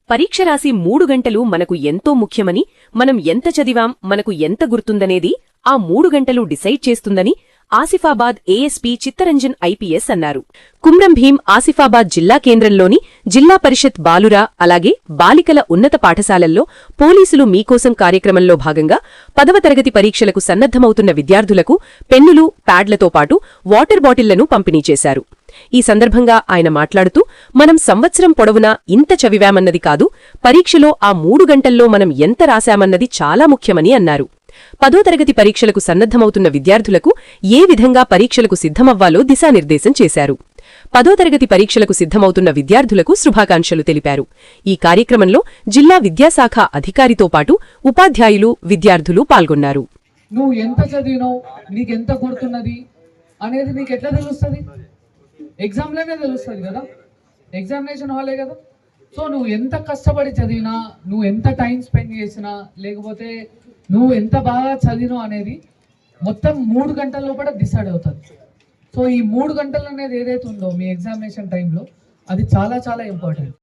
పరీక్ష రాసి 3 గంటలు మనకు ఎంతో ముఖ్యమని, మనం ఎంత చదివాం, మనకు ఎంత గుర్తుందనేది ఆ 3 గంటలు డిసైడ్ చేస్తుందని ఆసిఫాబాద్ ఏఎస్పీ చిత్తరంజన్ ఐపీఎస్ అన్నారు. కుమ్రం భీం ఆసిఫాబాద్ జిల్లా కేంద్రంలోని జిల్లా పరిషత్ బాలుర అలాగే బాలికల ఉన్నత పాఠశాలల్లో పోలీసులు మీకోసం కార్యక్రమంలో భాగంగా 10వ తరగతి పరీక్షలకు సన్నద్ధమవుతున్న విద్యార్థులకు పెన్నులు, ప్యాడ్లతో పాటు వాటర్ బాటిళ్లను పంపిణీ చేశారు. ఈ సందర్భంగా ఆయన మాట్లాడుతూ, మనం సంవత్సరం పొడవునా ఇంత చదివామన్నది కాదు, పరీక్షలో ఆ 3 గంటల్లో మనం ఎంత రాశామన్నది చాలా ముఖ్యమని అన్నారు. 10వ తరగతి పరీక్షలకు సన్నద్ధమవుతున్న విద్యార్థులకు ఏ విధంగా పరీక్షలకు సిద్ధమవ్వాలో దిశానిర్దేశం చేశారు. 10వ తరగతి పరీక్షలకు సిద్ధమవుతున్న విద్యార్థులకు శుభాకాంక్షలు తెలిపారు. ఈ కార్యక్రమంలో జిల్లా విద్యాశాఖ అధికారితో పాటు ఉపాధ్యాయులు, విద్యార్థులు పాల్గొన్నారు. నువ్వు ఎంత చదివినావు, నీకెంత గుర్తున్నది అనేది నీకు ఎట్లా తెలుస్తుంది? ఎగ్జామ్లోనే తెలుస్తుంది కదా, ఎగ్జామినేషన్ హాలే కదా. సో నువ్వు ఎంత కష్టపడి చదివినా, నువ్వు ఎంత టైం స్పెండ్ చేసినా, లేకపోతే నువ్వు ఎంత బాగా చదివినావు అనేది మొత్తం 3 గంటల లోపల డిసైడ్ అవుతుంది. సో ఈ 3 గంటలు అనేది ఏదైతే ఉందో మీ ఎగ్జామినేషన్ టైంలో, అది చాలా చాలా ఇంపార్టెంట్.